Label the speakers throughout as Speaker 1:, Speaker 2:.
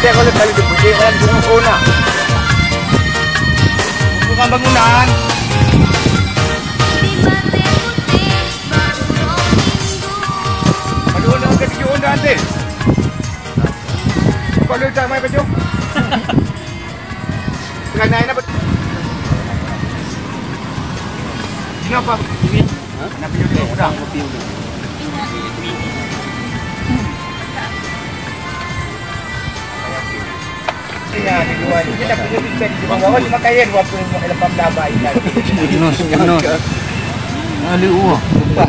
Speaker 1: Biasanya kalau kali dipuji orang bunga nak. Bukan bangunan. Aduh, nak ke tujuh onda nanti. Kalau tak main baju. Tengah naik apa? Ini apa? Ini. Nak baju dulu dah. Ya, di luar ni kita pergi bed di bawah cuma kain apa lepas dabai lagi. Jenos. Ada uang. Lupa.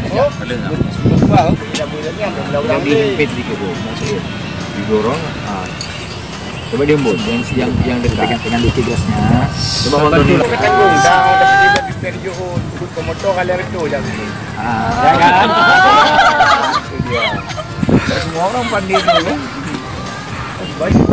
Speaker 1: Lupa. Tidak boleh ni ada ulang-ulang ni. Bed di kebun. Masuk. Digorong. Coba diembun yang dekat dengan DC gasnya. Coba bantu dulu. Kita tanggung dah ada bed di Johor. Ikut ke motor kali itu jam ni. Jangan. Itu dia. Semua orang pandai dulu. Baik.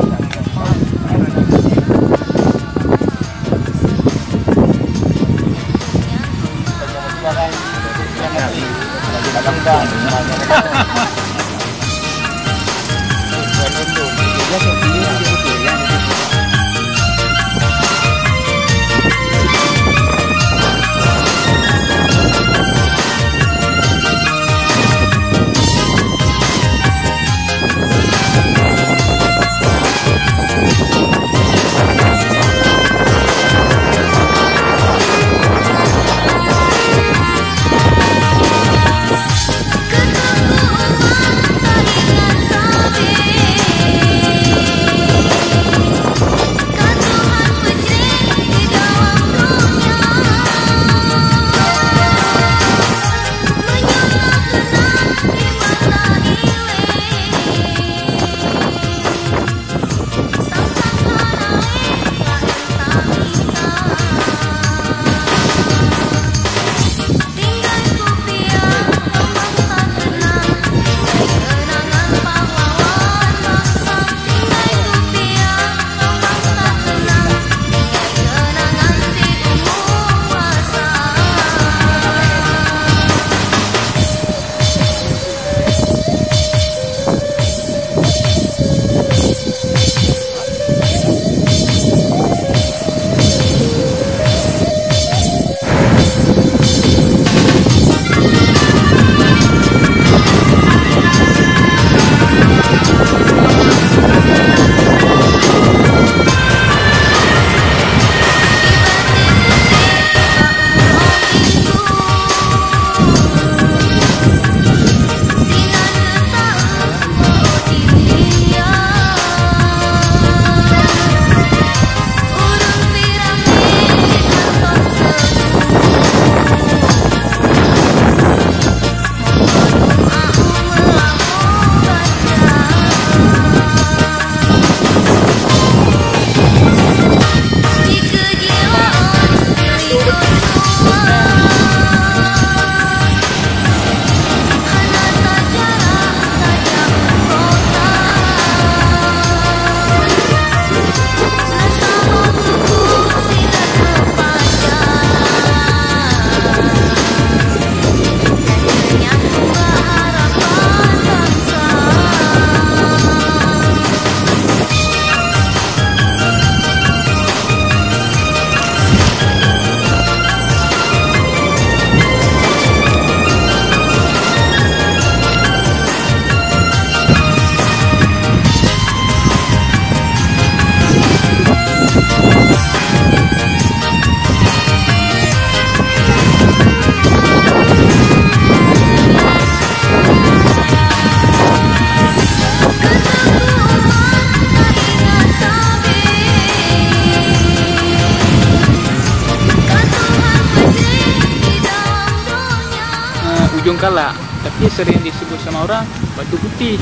Speaker 2: ujung kala, tapi sering disebut sama orang Batu Putih.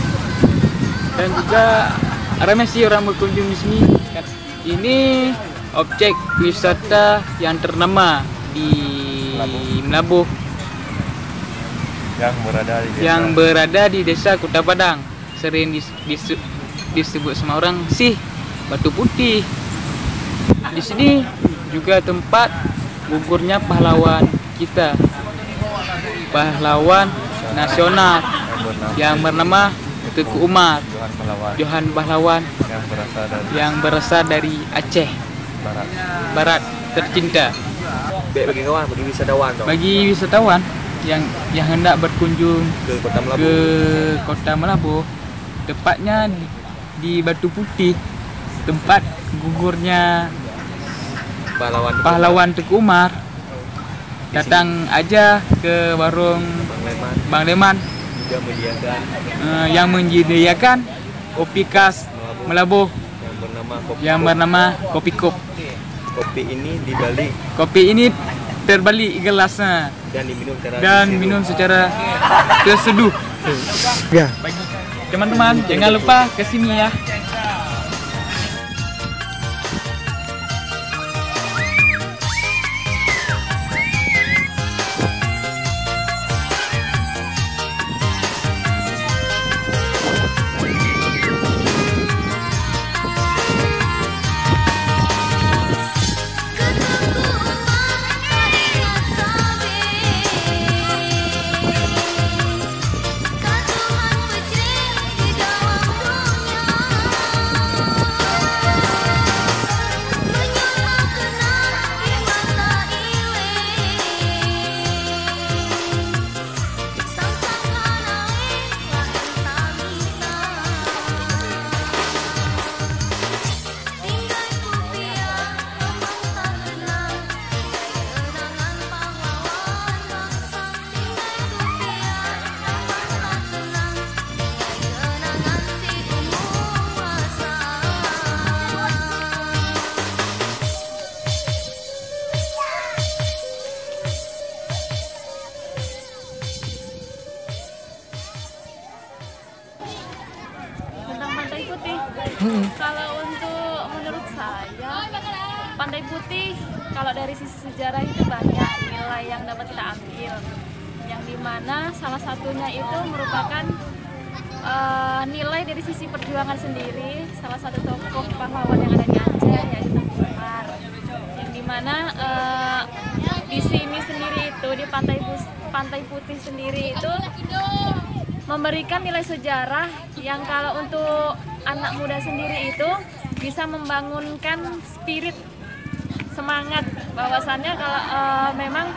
Speaker 2: Dan juga ramai sih orang berkunjung di sini. Ini objek wisata yang ternama di Melabuh yang berada di desa Kota Padang. Sering disebut sama orang sih Batu Putih. Di sini juga tempat gugurnya pahlawan kita, pahlawan nasional yang bernama Teguh Umar,
Speaker 1: Johan Pahlawan
Speaker 2: Johan Pahlawan
Speaker 1: yang berasal dari
Speaker 2: yang berasal dari Aceh
Speaker 1: barat.
Speaker 2: Barat tercinta.
Speaker 1: Bagi kawan, bagi wisatawan dong.
Speaker 2: Bagi wisatawan yang hendak berkunjung
Speaker 1: Ke Kota Melabu.
Speaker 2: ke Kota Melabu, tepatnya di Batu Putih, tempat gugurnya pahlawan Teguh Umar. Datang aja ke warung Bang Leman
Speaker 1: juga menyediakan
Speaker 2: yang menyediakan kopi khas Melabu yang bernama Kopi Kop.
Speaker 1: kopi ini dibalik
Speaker 2: Kopi ini terbalik gelasnya
Speaker 1: dan diminum secara
Speaker 2: terseduh.
Speaker 1: ya.
Speaker 2: Bagi teman-teman jangan lupa kesini ya.
Speaker 3: Tentang Pantai Putih. Kalau untuk menurut saya, Pantai Putih kalau dari sisi sejarah itu banyak nilai yang dapat kita ambil. Yang dimana salah satunya itu merupakan nilai dari sisi perjuangan sendiri. Salah satu tokoh pahlawan yang ada di Aceh yaitu Teguh Umar. Yang dimana di sini sendiri itu di Pantai Putih sendiri itu memberikan nilai sejarah yang kalau untuk anak muda sendiri itu bisa membangunkan spirit semangat bahwasannya kalau memang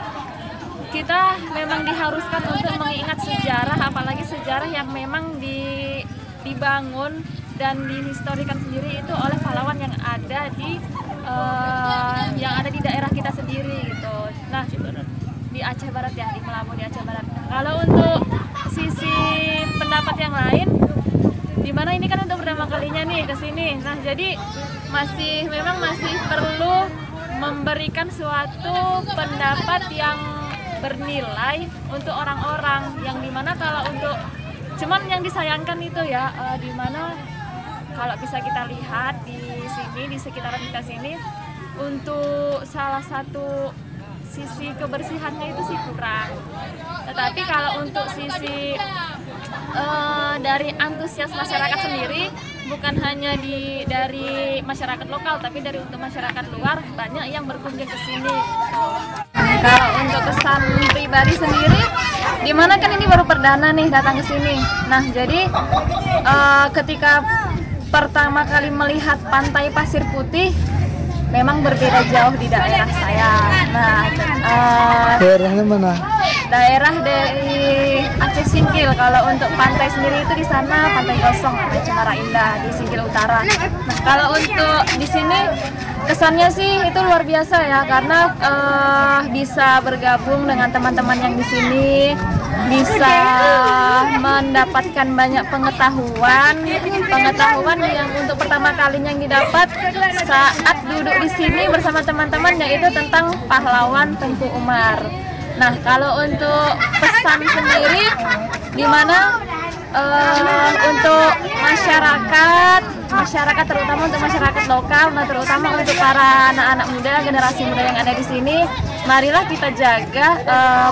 Speaker 3: kita memang diharuskan untuk mengingat sejarah, apalagi sejarah yang memang dibangun dan dihistorikan sendiri itu oleh pahlawan yang ada di daerah kita sendiri gitu. Nah, di Aceh Barat ya, di Melabu di Aceh Barat. Kalau untuk sisi pendapat yang lain, dimana ini kan untuk pertama kalinya nih ke sini. Nah, jadi memang masih perlu memberikan suatu pendapat yang bernilai untuk orang-orang, yang dimana kalau untuk cuman yang disayangkan itu ya, dimana kalau bisa kita lihat di sini di sekitaran kita sini, untuk salah satu sisi kebersihannya itu sih kurang. Tetapi kalau untuk sisi dari antusias masyarakat sendiri, bukan hanya dari masyarakat lokal, tapi dari untuk masyarakat luar banyak yang berkunjung ke sini. Kalau untuk kesan pribadi sendiri, dimana kan ini baru perdana nih datang ke sini. Nah, jadi ketika pertama kali melihat pantai pasir putih, memang berbeda jauh di daerah saya. Nah,
Speaker 1: Daerahnya mana?
Speaker 3: daerah dari Aceh Singkil. Kalau untuk pantai sendiri itu di sana Pantai Gosong, Pantai Cemara Indah di Singkil Utara. Nah, kalau untuk di sini kesannya sih itu luar biasa ya, karena bisa bergabung dengan teman-teman yang di sini, bisa mendapatkan banyak pengetahuan yang untuk pertama kalinya yang didapat saat duduk di sini bersama teman-teman, yaitu tentang pahlawan Teguh Umar. Nah, kalau untuk pesan sendiri, dimana untuk masyarakat terutama untuk masyarakat lokal, nah terutama untuk para anak-anak muda, generasi muda yang ada di sini, marilah kita jaga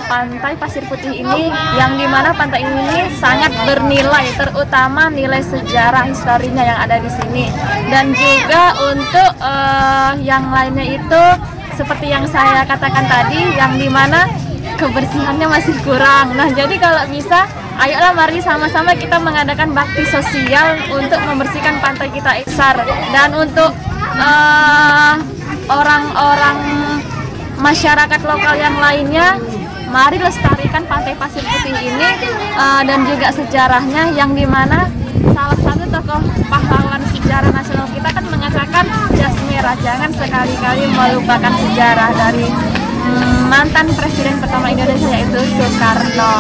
Speaker 3: pantai pasir putih ini, yang dimana pantai ini sangat bernilai, terutama nilai sejarah historinya yang ada di sini. Dan juga untuk yang lainnya itu seperti yang saya katakan tadi, yang dimana kebersihannya masih kurang. Nah, jadi kalau bisa Ayolah mari sama-sama kita mengadakan bakti sosial untuk membersihkan pantai kita Iksar. Dan untuk orang-orang masyarakat lokal yang lainnya, mari lestarikan Pantai Pasir Putih ini dan juga sejarahnya, yang dimana salah satu tokoh pahlawan sejarah nasional kita kan mengatakan jas merah, jangan sekali-kali melupakan sejarah dari mantan presiden pertama Indonesia yaitu Soekarno.